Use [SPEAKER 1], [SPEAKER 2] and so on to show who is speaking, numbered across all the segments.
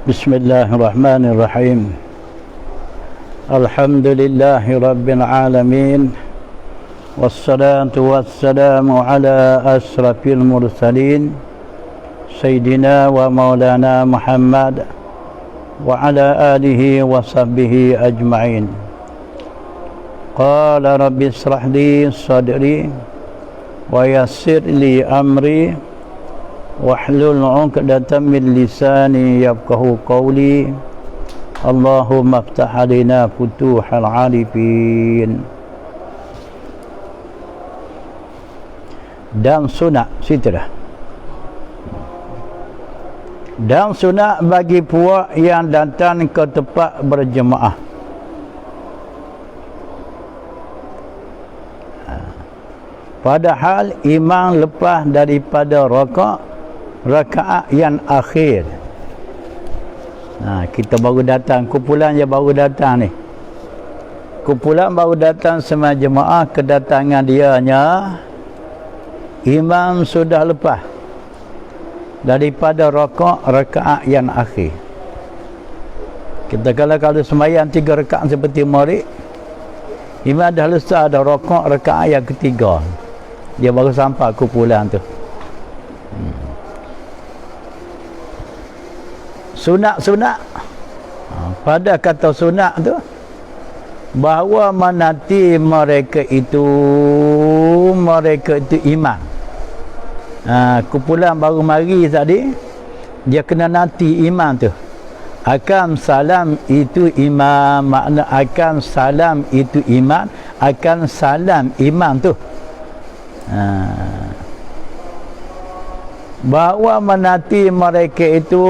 [SPEAKER 1] Bismillahirrahmanirrahim. Alhamdulillahi Rabbil Alamin. Wassalatu wassalamu ala asrafil mursalin Sayyidina wa maulana Muhammad wa ala alihi wa sahbihi ajma'in. Qala rabbi israh li sadri wa yassir li amri wahlul 'uqdatam min lisani yafqahu qawli. Allahumma iftah 'alaina futuhal 'arifin. Dan sunat situ dah. Dan sunat bagi puak yang datang ke tempat berjemaah. Padahal imam lepas daripada rakaat yang akhir. Kita baru datang, kumpulan je baru datang ni. Kumpulan baru datang semua jemaah, kedatangan dianya imam sudah lepas daripada rakaat yang akhir. Kita kalau sembahyang 3 rakaat seperti maghrib, imam dah selesai ada rakaat yang ketiga, dia baru sampai kumpulan tu. Sunat pada kata sunat tu bahawa menanti mereka itu imam. Kumpulan baru mari tadi, dia kena nanti imam tu. Akan salam itu imam, makna akan salam itu imam, akan salam imam tu. Bahawa menanti mereka itu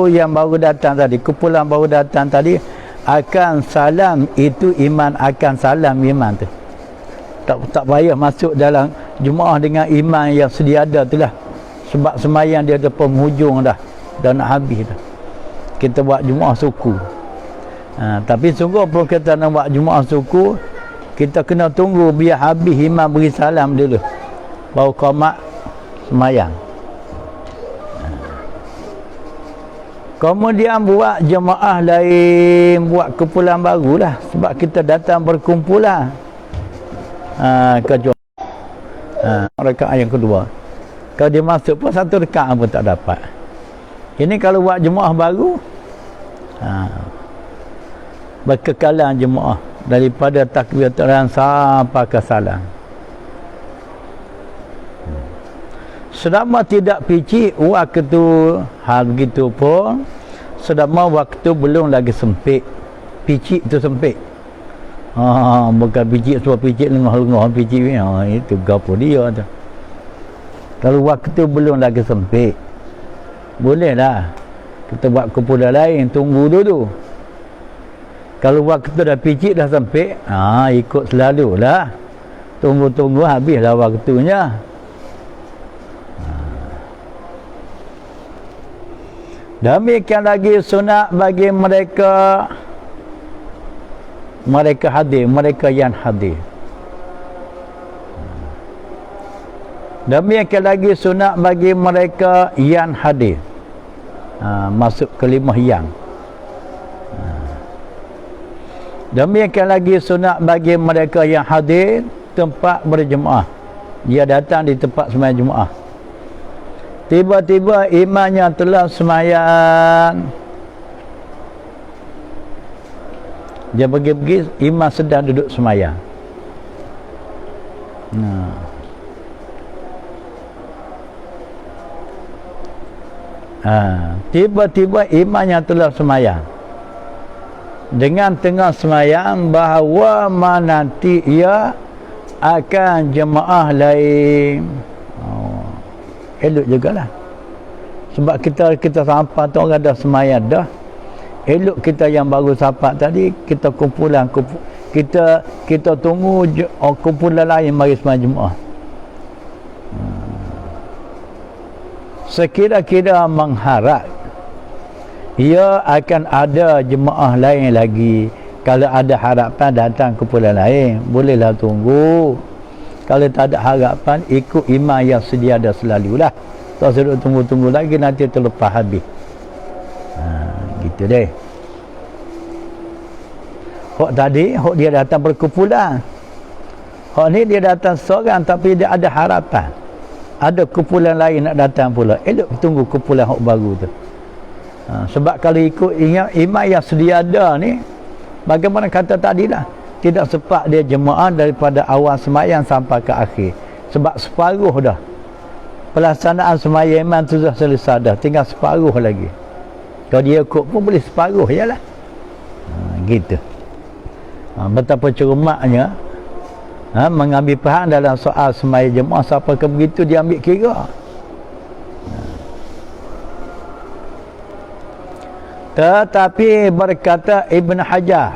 [SPEAKER 1] yang baru datang tadi, kumpulan baru datang tadi, akan salam itu imam, akan salam imam tu. Tak payah masuk dalam jemaah dengan imam yang sedia ada tu lah, sebab semayang dia ada penghujung dah nak habis dah. Kita buat jemaah suku. Tapi sungguh pun kita nak buat jemaah suku, kita kena tunggu biar habis imam beri salam dulu, baru qamat semayang. Kemudian buat jemaah lain, buat kumpulan baru lah, sebab kita datang berkumpulan. Kecuali rakaat yang kedua, kalau dia masuk pun 1 rakaat pun tak dapat. Ini kalau buat jemaah baru, berkekalan jemaah daripada takbiratul ihram sampai ke salam. Selama tidak picik waktu, hal begitu pun selama waktu belum lagi sempit. Picik tu sempit. Bukan picik sebab picik lengah-lengah picik ni. Itu gapo dia tu. Kalau waktu belum lagi sempit, boleh lah kita buat kumpulan lain, tunggu dulu. Kalau waktu dah picik dah sempit, ikut selalulah. Tunggu habislah waktunya. Demikian lagi sunat bagi mereka hadir, mereka yang hadir. Demikian lagi sunat bagi mereka yang hadir. Masuk kelimah yang. Demikian lagi sunat bagi mereka yang hadir tempat berjemaah. Dia datang di tempat sembahyang jemaah. Tiba-tiba imamnya telah sembahyang, dia pergi, imam sedang duduk sembahyang. Tiba-tiba imamnya telah sembahyang, dengan tengah sembahyang bahawa menanti ia akan jemaah lain. Elok jugalah, sebab kita sampai tu orang dah sembahyang dah. Elok kita yang baru sampai tadi, kita kumpulan kita tunggu kumpulan lain mari sembahyang jemaah. Sekira-kira mengharap ia akan ada jemaah lain lagi. Kalau ada harapan datang kumpulan lain, bolehlah tunggu. Kalau tak ada harapan, ikut imam yang sedia ada selalulah. Tak suruh tunggu-tunggu lagi, nanti terlepas habis. Gitu deh. Hak tadi, hak dia datang berkumpulan. Hak ni dia datang seorang tapi dia ada harapan. Ada kumpulan lain nak datang pula. Elok tunggu kumpulan hak baru tu. Sebab kalau ikut imam yang sedia ada ni, bagaimana kata tadi lah, tidak sempat dia jemaah daripada awal semayang sampai ke akhir. Sebab separuh dah pelaksanaan semayang imam tu dah selesai dah, tinggal separuh lagi. Kalau dia ikut pun boleh separuh je lah. Gitu. Betapa cermatnya mengambil faham dalam soal semayang jemaah. Siapa ke begitu dia ambil kira. Tetapi berkata Ibn Hajar,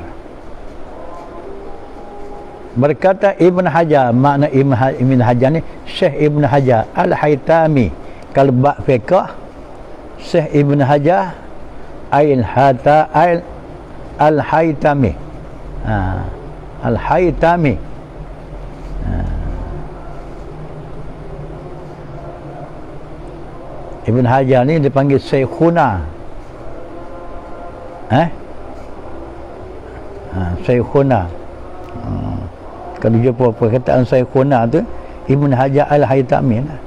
[SPEAKER 1] makna Ibn Hajar ni Syekh Ibn Hajar Al-Haytami. Kalau bab fiqh, Syekh Ibn Hajar Al-Haytami. Al-Haytami. Ibn Hajar ni dipanggil Syekhuna. Syekhuna. Kalau jumpa perkataan Syekhuna tu Ibn Hajar Al-Haytami lah.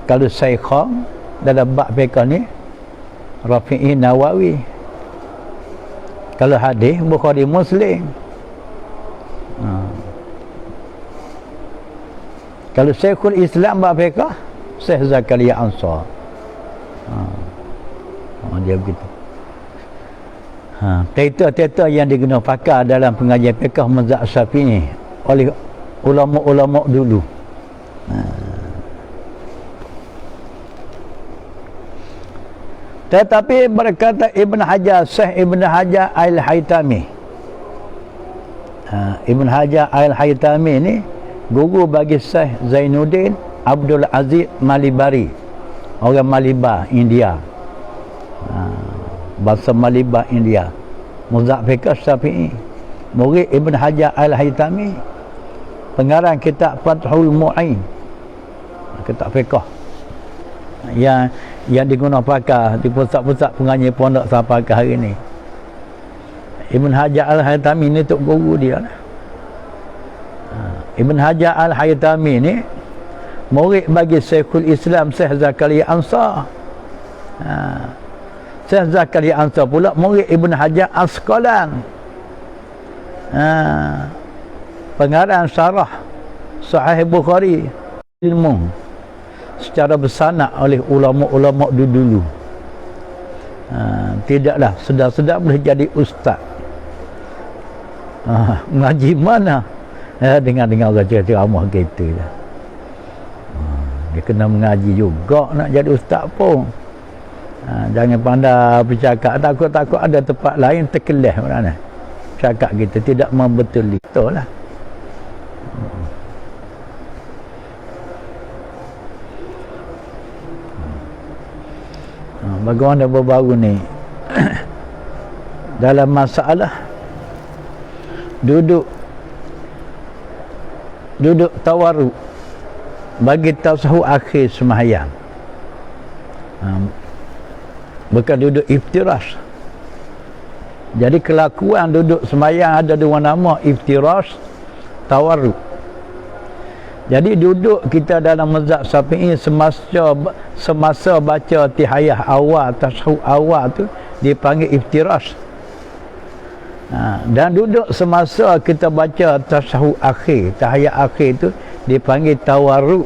[SPEAKER 1] Kalau Syekhah dalam bab fiqh ni Rafi'i Nawawi. Kalau hadis Bukhari Muslim. Kalau Syekhul Islam bab fiqh Syekh Zakaria Ansar. Dia begitu. Teta-teta yang digunakan pakar dalam pengajian fiqh mazhab Syafi'i oleh ulama-ulama dulu. Tetapi berkata Ibn Hajar, Syekh Ibn Hajar Al-Haytami. Ibn Hajar Al-Haytami ni guru bagi Syekh Zainuddin Abdul Aziz Malibari, orang Malibar, India. Bahasa Malibar, India. Mazhab fiqh Syafi'i. Murid Ibn Hajar Al-Haytami, pengarang kitab Fathul Mu'in, kitab fiqh yang digunakan pakar di pusat-pusat pengajian pondok sampai ke hari ni. Ibn Hajar Al-Haytami ni tok guru dia lah. Ibn Hajar Al-Haytami ni murid bagi Syekhul Islam Syekh Zakaria Ansar. Syekh Zakaria Ansar pula murid Ibn Hajar Asqalan. Pengarang syarah Sahih Bukhari, ilmu secara bersanad oleh ulama-ulama dulu. Tidaklah sedar-sedar boleh jadi ustaz. Mengaji mana? Dengar-dengar orang ceramah gitu lah. Dia kena mengaji juga nak jadi ustaz pun. Jangan pandai bercakap, takut-takut ada tempat lain terkelah mana. Cakap kita tidak membetuli. Betul lah. Bagaimana baru-baru ni dalam masalah duduk tawarruk bagi tasawuf akhir sembahyang, bukan duduk iftirash. Jadi kelakuan duduk sembahyang ada dua nama, iftirash, tawarruk. Jadi duduk kita dalam mazhab Syafi'i semasa baca tihayah awal, tasawuf awal tu dipanggil iftirash. Dan duduk semasa kita baca tasawuf akhir, tahiyat akhir tu dipanggil tawarruk.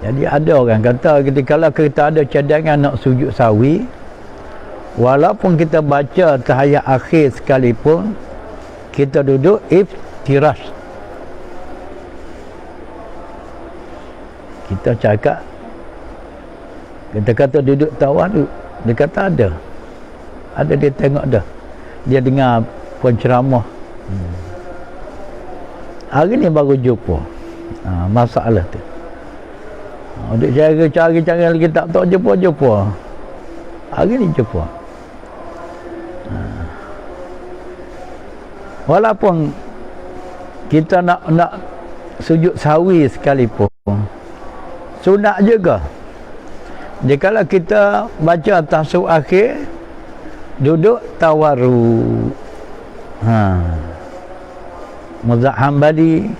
[SPEAKER 1] Jadi ada orang kata kalau kita ada cadangan nak sujud sawi, walaupun kita baca tahiyat akhir sekalipun, kita duduk iftirash. Kita cakap, kita kata duduk tawarruk, dia kata ada dia tengok dah, dia dengar penceramah. Hari ni baru jumpa masalah tu. Duk cari lagi tak jumpa. Hari ni jumpa. Walaupun kita nak sujud sawi sekalipun, sunat juga. Jadi kalau kita baca tasawuf akhir, duduk tawaru. Mazhab Hambali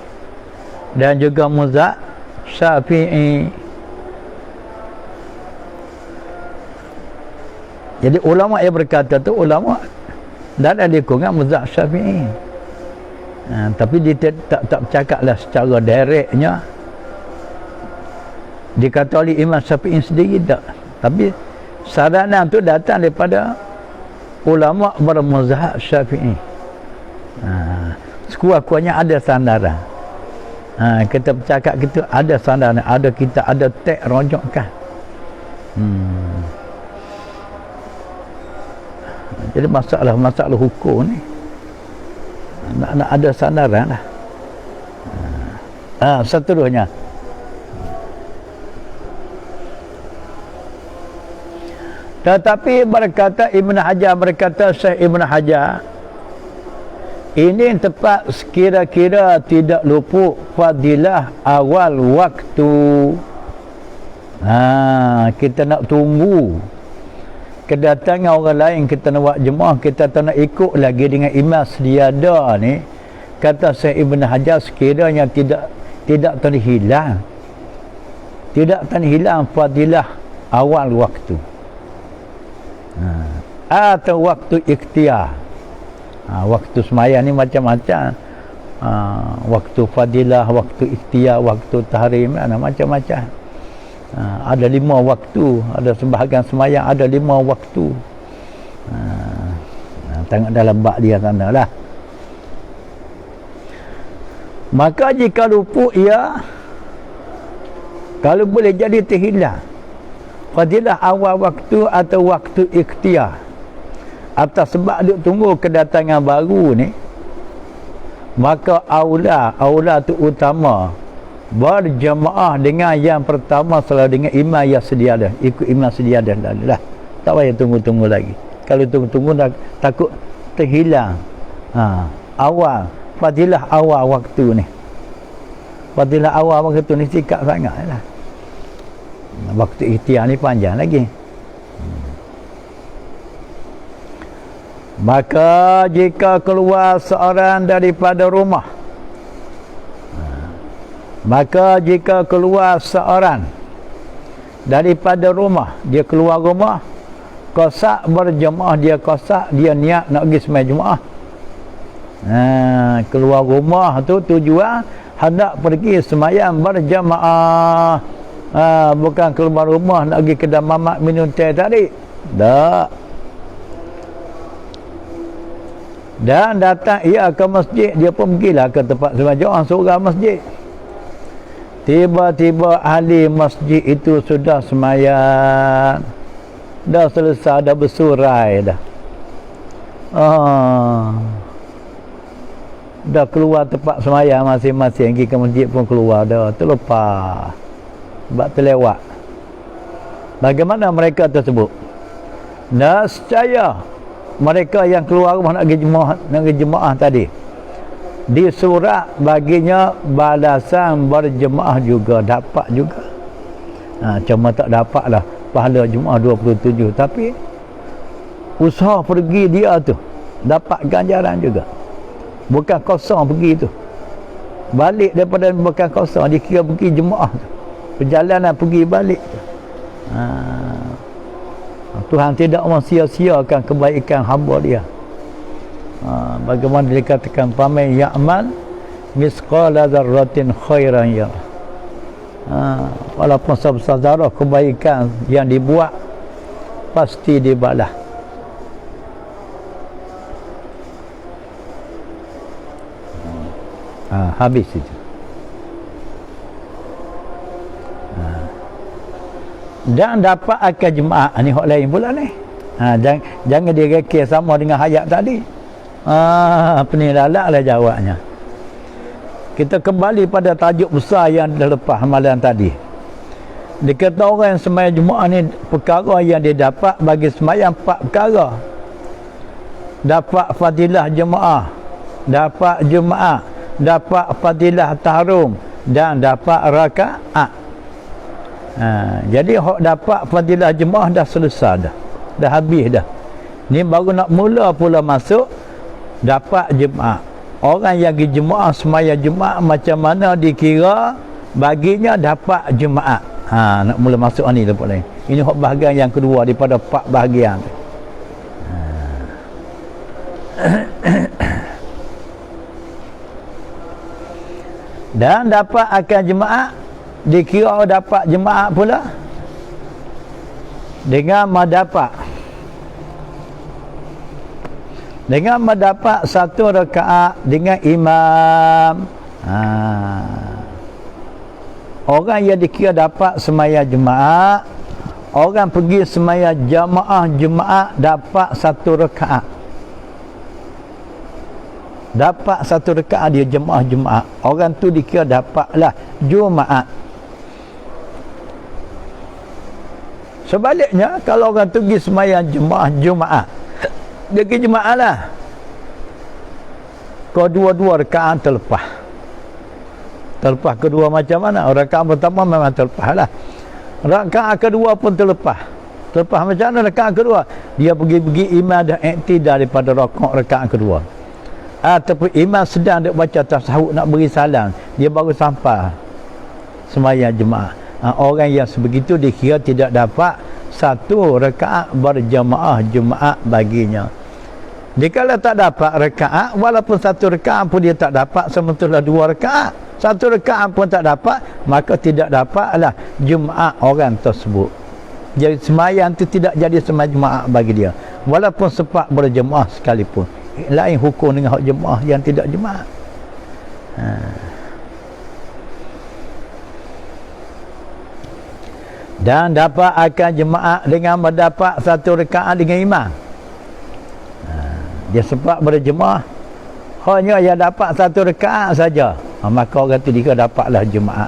[SPEAKER 1] dan juga mazhab Syafi'i. Jadi ulama yang berkata tu ulama dan ada dengan mazhab Syafi'i. Tapi dia tak bercakaplah secara directnya. Dikata oleh Imam Syafi'i sendiri tak. Tapi saranan tu datang daripada ulama bermazhab Syafi'i. Sekurang-kurangnya ada sandaran. Kita bercakap kita ada sandaran, ada kita ada teks rojokkan. Jadi masalah hukum ni nak ada sandaran lah. Seterusnya, tetapi berkata Ibn Hajar, berkata Syekh Ibn Hajar, ini tepat sekira-kira tidak luput fadilah awal waktu. Kita nak tunggu kedatangan orang lain, kita nak buat jemaah, kita tak nak ikut lagi dengan imam sediada ni. Kata Syekh Ibn Hajar, sekiranya tidak terhilang, tidak terhilang fadilah awal waktu, atau waktu ikhtiar. Waktu semayang ni macam-macam. Waktu fadilah, waktu ikhtiar, waktu tahrim, macam-macam. Ada 5 waktu, ada sebahagian semayang ada 5 waktu. Tengok dalam bab dia sana lah. Maka jika luput ia, kalau boleh jadi terhilang fadilah awal waktu atau waktu ikhtiar, atas sebab duk tunggu kedatangan baru ni, maka aula tu utama berjemaah dengan yang pertama selalu dengan imam yang sedia dah, ikut imam sedia dah lah. Tak payah tunggu-tunggu lagi. Kalau tunggu-tunggu dah takut terhilang awal fadilah awal waktu ni. Fadilah awal waktu ni sikap sangat lah. Waktu ikhtiar ni panjang lagi. Maka jika keluar seorang daripada rumah, maka jika keluar seorang daripada rumah, dia keluar rumah, qasak berjemaah, dia niat nak pergi sembahyang Jumaat. Keluar rumah tu tujuan hendak pergi sembahyang berjemaah. Bukan keluar rumah nak pergi kedai mamak minum teh tadi. Tak. Dan datang ia ke masjid, dia pun pergilah ke tempat sembahyang Jumaat seorang masjid. Tiba-tiba ahli masjid itu sudah sembahyang, dah selesai, dah bersurai dah. Dah keluar tempat sembahyang masing-masing, pergi ke masjid pun keluar dah, terlepas sebab terlewat. Bagaimana mereka tersebut? Nescaya mereka yang keluar rumah nak pergi jemaah tadi, di surat baginya balasan berjemaah juga, dapat juga. Cuma tak dapat lah pahala Jumaat 27, tapi usaha pergi dia tu dapat ganjaran juga. Bukan kosong pergi tu, balik daripada bukan kosong, dia kira pergi jemaah tu, perjalanan pergi balik tu. Tuhan tidak mensia-siakan kebaikan hamba dia. Bagaimana dikatakan, paman ya'mal misqala dzarratin khairan ya. Walaupun sebesar zarah kebaikan yang dibuat, pasti dibalas. Habis itu. Dan dapat akan jemaah ni hak lain pula ni. Jangan direkeh sama dengan hayat tadi. Penilalalah jawabnya. Kita kembali pada tajuk besar yang dah lepas amalan tadi. Dikata orang yang sembahyang Jumaat ni, perkara yang dia dapat bagi sembahyang 4 perkara. Dapat fadilah jemaah, dapat jemaah, dapat fadilah tahrum, dan dapat rakaat. Jadi hok dapat fadilah jemaah dah selesai dah habis dah. Ni baru nak mula pula masuk dapat jemaah. Orang yang pergi jemaah semaya jemaah macam mana dikira baginya dapat jemaah. Nak mula masuk ni tempat lain. Ini hok bahagian yang kedua daripada 4 bahagian. Dan dapat akan jemaah dikira dapat jemaah pula dengan mendapat satu rakaat dengan imam. Orang yang dikira dapat semaya jemaah, orang pergi semaya jemaah dapat satu rakaat. Dapat satu rakaat dia jemaah. Orang tu dikira dapatlah Jumaat. Sebaliknya kalau orang tu pergi sembahyang Jumaat, dia pergi Jumaat lah, kedua-dua rakaat terlepas kedua macam mana? Rakaat pertama memang terlepas lah, rakaat kedua pun terlepas macam mana rakaat kedua? Dia pergi imam dah iktidal daripada rakaat kedua, ataupun imam sedang nak baca tasawuf nak beri salam, dia baru sampai sembahyang jemaah. Orang yang sebegitu dikira tidak dapat satu rakaat berjemaah Jumaat baginya. Jikalau tak dapat rakaat, walaupun satu rakaat pun dia tak dapat, sementara 2 rakaat, satu rakaat pun tak dapat, maka tidak dapatlah Jumaat orang tersebut. Jadi sembahyang itu tidak jadi sembahyang Jumaat bagi dia, walaupun sempat berjemaah sekalipun. Lain hukum dengan hak jemaah yang tidak jemaah. Dan dapat akan jemaah dengan mendapat satu rakaat dengan imam. Dia sempat berjemaah, hanya yang dapat satu rakaat saja, maka orang tu dia dapatlah jemaah.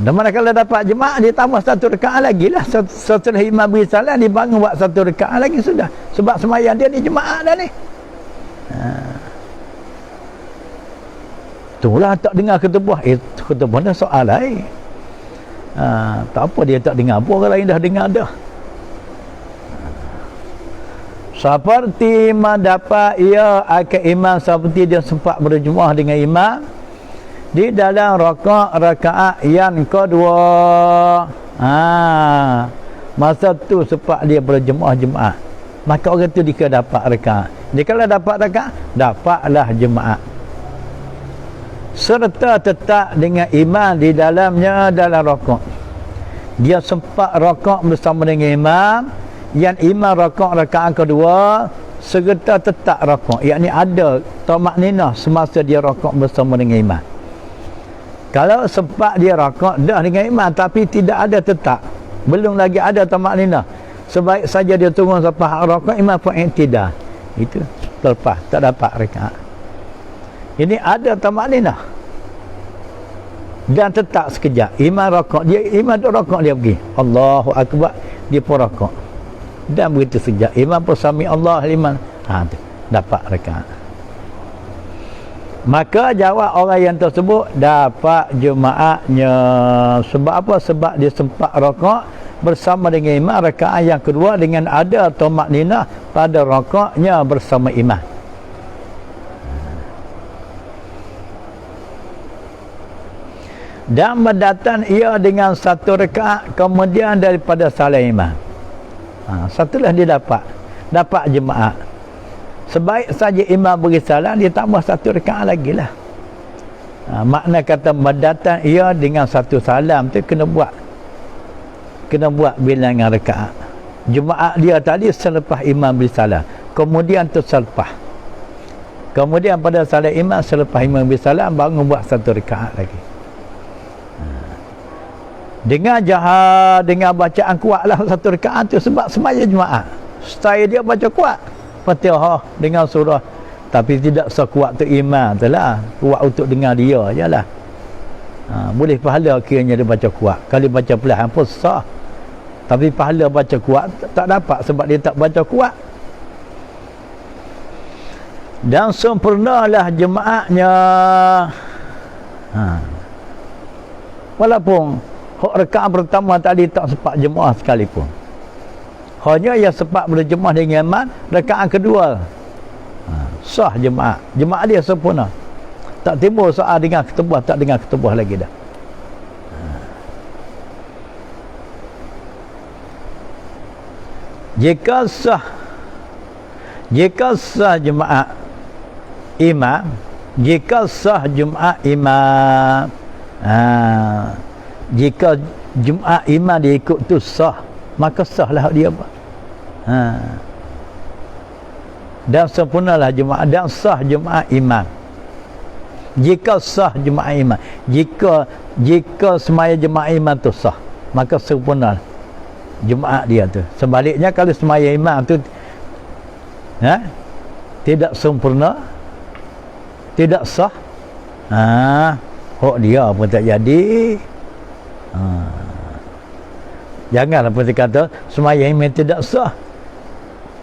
[SPEAKER 1] Dan manakala dapat jemaah, dia tambah satu rakaat lagi lah. Setelah imam beri salam, dia bangun buat satu rakaat lagi sudah. Sebab sembahyang dia ni jemaah dah ni. Itulah tak dengar khutbah. Khutbah dah soal lain. Tak apa dia tak dengar, apa orang lain dah dengar dah. Seperti mendapat ia akan imam seperti dia sempat berjemaah dengan imam di dalam rakaat yang kedua. Masa tu sempat dia berjemaah jemaah, maka orang tu dia dapat rakaat. Dia kalau dapat rakaat, dapatlah jemaah. Serta tetap dengan imam di dalamnya dalam rakaat. Dia sempat rakaat bersama dengan imam, yang imam rakaat kedua serta tetap rakaat, yakni ada tamakninah semasa dia rakaat bersama dengan imam. Kalau sempat dia rakaat dah dengan imam tapi tidak ada tetap, belum lagi ada tamakninah, sebaik saja dia tunggu sampai rakaat imam pun iktidal, itu terlepas, tak dapat rakaat. Ini ada tamakninah dan tetap sekejap. Imam rakaat, imam duk rakaat, dia pergi Allahu Akbar, dia pun rakaat dan begitu sekejap, imam pun sami Allah liman, dapat rakaat. Maka jawab orang yang tersebut dapat jemaahnya. Sebab apa? Sebab dia sempat rakaat bersama dengan imam rakaat yang kedua dengan ada tamakninah pada rakaatnya bersama imam. Dan mendatang ia dengan satu rakaat kemudian daripada salam imam. Satulah dia dapat jemaah. Sebaik saja imam beri salam, dia tambah satu rakaat lagi lah. Makna kata mendatang ia dengan satu salam tu kena buat bilangan rakaat. Jemaah dia tadi selepas imam beri salam, kemudian terselepas, kemudian pada salam imam, selepas imam beri salam baru buat satu rakaat lagi. Dengan dengan bacaan kuat lah satu rakaat tu, sebab sembahyang jemaah style dia baca kuat Fatihah dengan surah, tapi tidak sekuat tu imam tu lah, kuat untuk dengar dia je lah. Boleh pahala kiranya dia baca kuat. Kalau baca perlahan pun sah, tapi pahala baca kuat tak dapat sebab dia tak baca kuat. Dan sempurnalah jemaahnya. Walaupun hak rakaat pertama tadi tak sempat jemaah sekalipun. Hanya yang sempat berjemaah dengan imam rakaat kedua. Sah jemaah. Jemaah dia sempurna. Tak timbul soal dengan ketubah, tak dengan ketubah lagi dah. Jika sah jemaah imam, jika sah jemaah imam, jika jemaah imam dia ikut tu sah, maka sahlah dia apa? Dan sempurnalah jemaah, dan sah jemaah imam. Jika sah jemaah imam, jika semaya jemaah imam tu sah, maka sempurnalah jemaah dia tu. Sebaliknya kalau semaya imam tu tidak sempurna, tidak sah, hak dia pun tak jadi. Janganlah pun kata semaya imam tidak sah.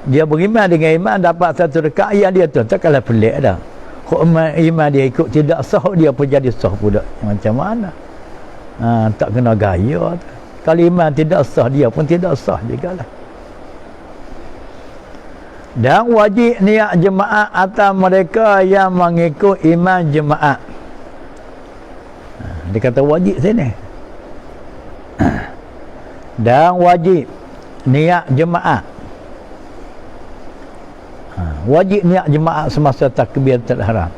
[SPEAKER 1] Dia beriman dengan imam dapat satu rakaat yang dia tu, takkanlah pelik dah. Hak imam dia ikut tidak sah, dia pun jadi sah pula. Macam mana? Tak kena gaya tu. Kalau imam tidak sah, dia pun tidak sah juga lah. Dan wajib niat jemaah atas mereka yang mengikut imam jemaah. Dia kata wajib sini. Dan wajib niat jemaah. Wajib niat jemaah semasa takbiratul ihram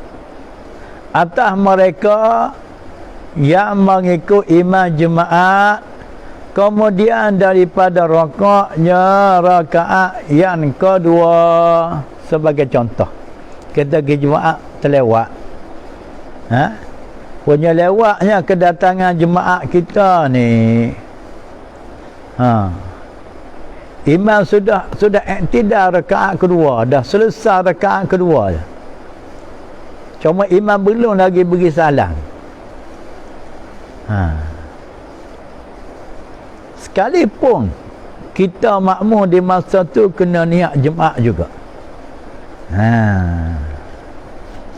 [SPEAKER 1] atas mereka yang mengikut imam jemaah, kemudian daripada rakaat yang kedua. Sebagai contoh, kita pergi jemaah terlewat, punya lewatnya kedatangan jemaah kita ni, imam sudah iktidal rakaat kedua, dah selesai rakaat kedua. Cuma imam belum lagi beri salam. Sekalipun kita makmum di masa tu kena niat jemaah juga.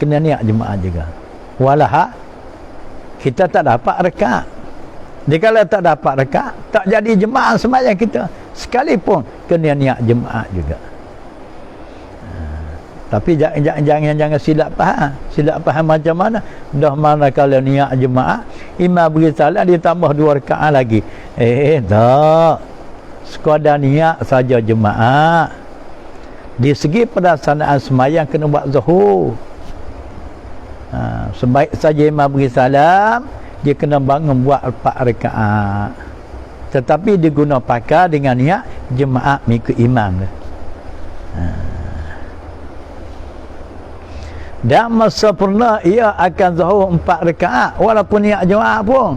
[SPEAKER 1] Kena niat jemaah juga. Walah kita tak dapat rakaat. Jikalau tak dapat rakaat, tak jadi jemaah sembahyang kita. Sekalipun kena niat jemaah juga. Tapi jangan silap faham. Silap faham macam mana? Dah mana kalau niat jemaah, imam beri salam ditambah 2 rakaat lagi. Tak. Sekadar niat saja jemaah. Di segi pelaksanaan sembahyang kena buat zuhur. Sebaik saja imam beri salam, dia kena bangun buat 4 rakaat. Tetapi diguna pakai dengan niat jemaah mengikut imam. Dan masa pernah ia akan zuhur 4 rakaat walaupun niat jemaah pun.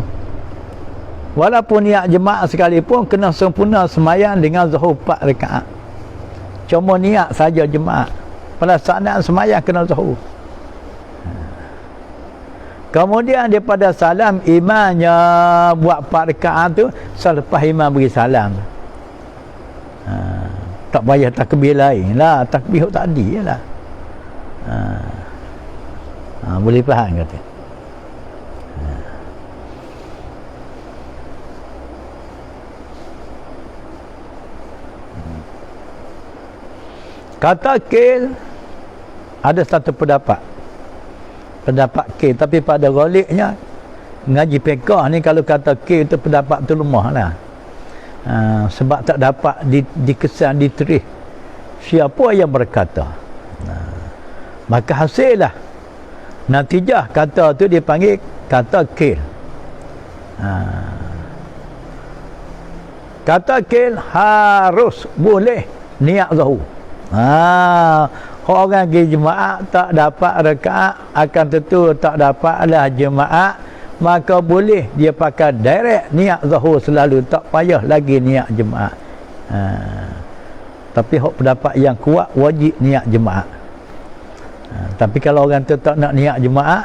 [SPEAKER 1] Walaupun niat jemaah sekalipun kena sempurna sembahyang dengan zuhur 4 rakaat. Cuma niat saja jemaah. Pelaksanaan sembahyang kena zuhur. Kemudian daripada salam imamnya buat 4 rakaat tu, selepas imam beri salam. Tak payah takbir lain lah, takbir tadi lah. Boleh faham kata. Kata Kil ada satu pendapat K, tapi pada ghaliknya ngaji fiqh ni kalau kata K itu pendapat tu lemah lah. Sebab tak dapat dikesan diterih siapa yang berkata. Maka hasillah natijah kata tu dipanggil kata K. Kata K harus boleh niat zuhur. Orang pergi jemaah tak dapat rakaat, akan tentu tak dapatlah jemaah, maka boleh dia pakai direct niat zuhur selalu, tak payah lagi niat jemaah. Tapi hak pendapat yang kuat wajib niat jemaah. Tapi kalau orang tu tak nak niat jemaah,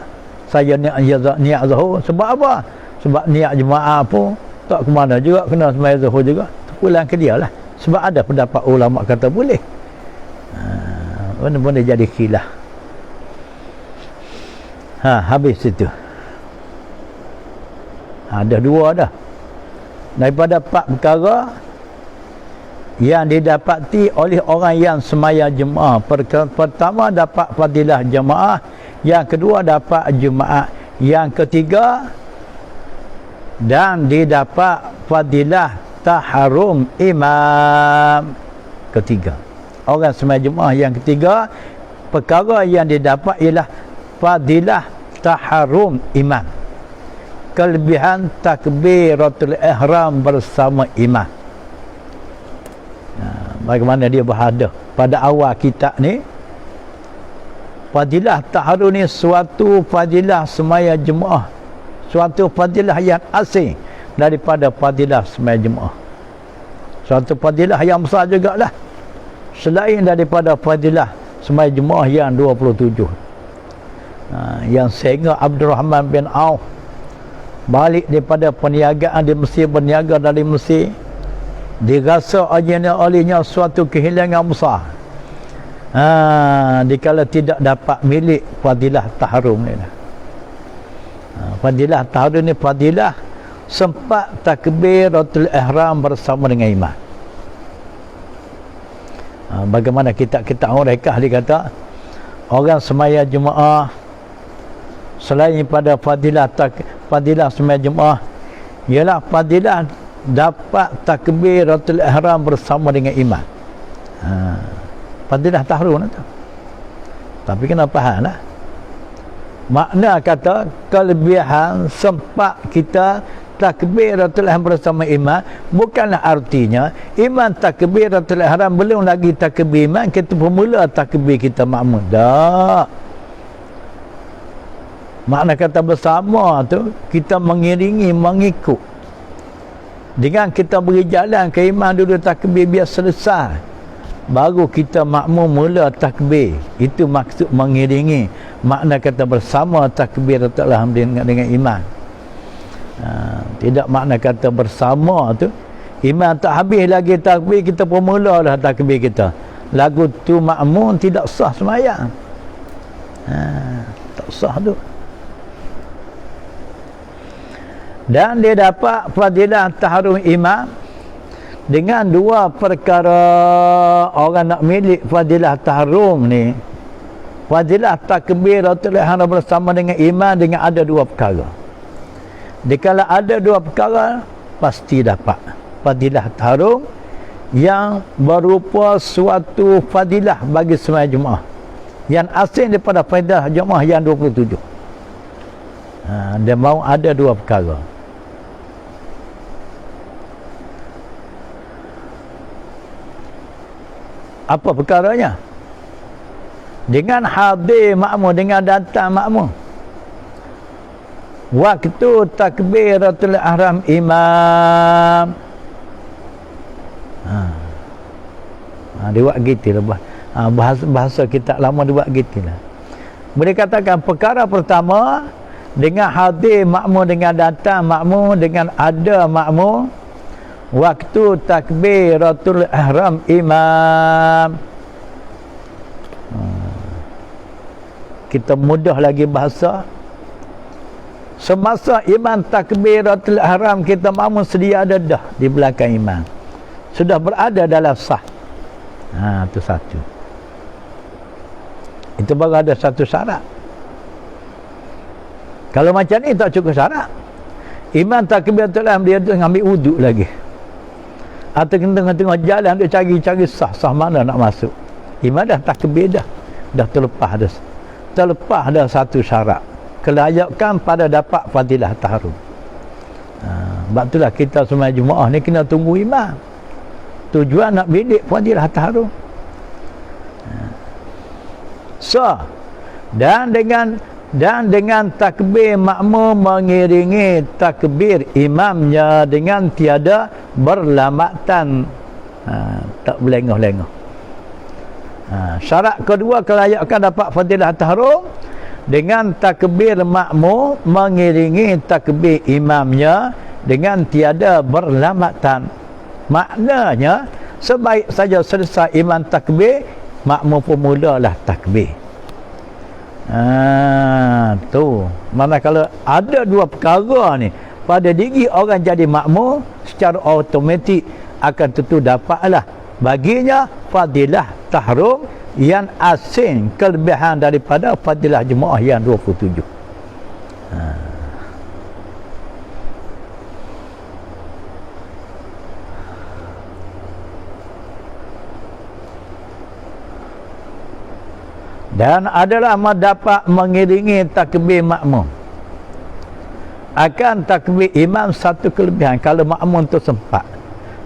[SPEAKER 1] saya niat zuhur, sebab apa? Sebab niat jemaah pun tak ke mana juga, kena sembahyang zuhur juga, pulang ke dia lah. Sebab ada pendapat ulama kata boleh. Boleh jadi khilaf. Habis itu. Ada dua dah. Daripada 4 perkara yang didapati oleh orang yang semaya jemaah. Pertama, dapat fadilah jemaah. Yang kedua, dapat jemaah. Yang ketiga, dan didapat fadilah taharum imam. Ketiga, orang semaya jemaah. Yang ketiga, perkara yang didapat ialah fadilah taharum imam, kelebihan takbiratul ihram bersama imam. Bagaimana dia berhadap pada awal kitab ni. Fadilah taharum ni suatu fadilah semaya jemaah, suatu fadilah yang asing daripada fadilah semaya jemaah, suatu fadilah yang besar jugalah selain daripada fadilah semaya jemaah yang 27. Yang sehingga Abdul Rahman bin Auf balik daripada perniagaan di Mesir, berniaga dari Mesir, dirasa olehnya suatu kehilangan besar dikala tidak dapat milik fadilah taharum ni. Fadilah taharum ni fadilah sempat takbiratul ihram bersama dengan imam. Bagaimana kitab-kitab mereka dia kata orang semaya jemaah selain pada fadilah semaya jemaah ialah fadilah dapat takbiratul ihram bersama dengan imam. Fadilah taharum tu. Tapi kena faham lah. Makna kata kelebihan sempat kita takbiratul ihram bersama imam bukanlah artinya imam takbiratul ihram belum lagi takbir imam kita pemula takbir kita makmum. Tak. Makna kata bersama tu kita mengiringi, mengikut. Dengan kita beri jalan ke imam dulu takbir biar selesai, baru kita makmum mula takbir. Itu maksud mengiringi. Makna kata bersama takbiratul ihram dengan imam. Tidak makna kata bersama tu imam tak habis lagi takbir kita pun mulalah takbir kita, lagu tu makmum tidak sah sembahyang. Tak sah tu. Dan dia dapat fadilah taharum imam dengan 2 perkara. Orang nak milik fadilah taharum ni, fadilah takbiratul ihram bersama dengan imam, dengan ada 2 perkara. Dikala ada 2 perkara, pasti dapat fadilah taharum yang berupa suatu fadilah bagi semua jemaah yang asing daripada fadilah jemaah yang 27. Dia mau ada 2 perkara. Apa perkaranya? Dengan hadir makmum, dengan datang makmum waktu takbiratul ihram imam. Dia buat gitu lah. Bahasa kita lama dia buat gitu lah. Boleh katakan perkara pertama dengan hadir makmum, dengan datang makmum, dengan ada makmum waktu takbiratul ihram imam. Kita mudah lagi bahasa. Semasa imam takbiratul ihram kita makmum sedia ada dah di belakang imam, sudah berada dalam sah. Itu satu. Itu baru ada satu syarat. Kalau macam ni tak cukup syarat. Imam takbiratul ihram dia ambil wuduk lagi, atau tengah-tengah jalan dia cari sah mana nak masuk. Imam dah takbir dah terlepas dah satu syarat, kelayakan pada dapat fadilah taharum. Sebab itulah kita semua jemaah ni kena tunggu imam. Tujuan nak bidik fadilah taharum. Dan dengan takbir makmum mengiringi takbir imamnya dengan tiada berlambatan, tak berlengah-lengah. Syarat kedua kelayakan dapat fadilah taharum dengan takbir makmum mengiringi takbir imamnya dengan tiada berlambatan. Maknanya sebaik saja selesai imam takbir, makmum pun mulalah takbir. Tu mana kalau ada 2 perkara ni, pada diri orang jadi makmum, secara automatik akan tentu dapatlah baginya fadilah tahrum yang asing, kelebihan daripada fadilah jemaah yang 27. Dan adalah dapat mengiringi takbir makmum. Akan takbir imam satu kelebihan kalau makmum tu sempat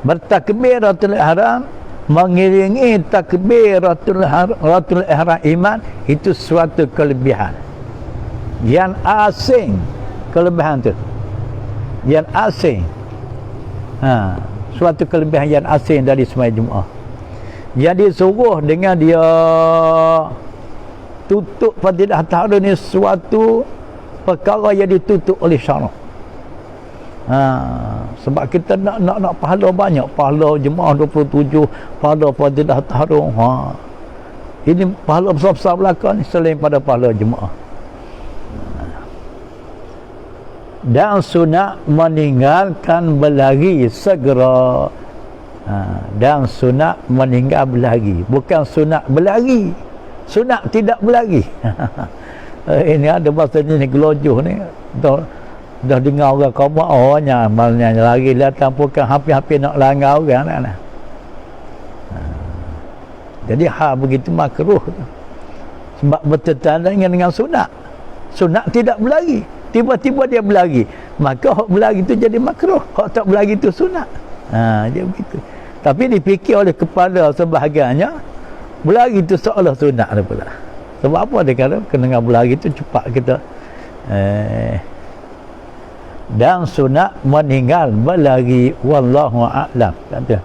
[SPEAKER 1] bertakbiratul ihram, mengiringi takbiratul ihram imam, itu suatu kelebihan yang asing. Kelebihan tu yang asing, suatu kelebihan yang asing dari sembahyang Jumaat, yang disuruh dengan dia tutup fadilah tahrim ni suatu perkara yang ditutup oleh syarak. Sebab kita nak pahala banyak, pahala jemaah 27, pahala fadilah tahrim. Ini pahala besar-besar belakang ni selain pada pahala jemaah. Dan sunat meninggalkan berlari segera. Dan sunat meninggal berlari, bukan sunat berlari, sunat tidak berlari. Ini ada bahasa ni gelojoh ni. Dah dengar orang koma, ohnya amalnya lari datang, bukan hampir-hampir nak langgar orang lah. Jadi begitu makruh tu. Sebab bertentangan dengan sunat. Sunat tidak berlari, tiba-tiba dia berlari, maka hak berlari tu jadi makruh, hak tak berlari tu sunat. Dia begitu. Tapi dipikir oleh kepala sebahagiannya berlari itu seolah sunat dia pula. Sebab apa dia kata kena berlari itu cepat kita. Dan sunat meninggal berlari, wallahu a'lam. Kata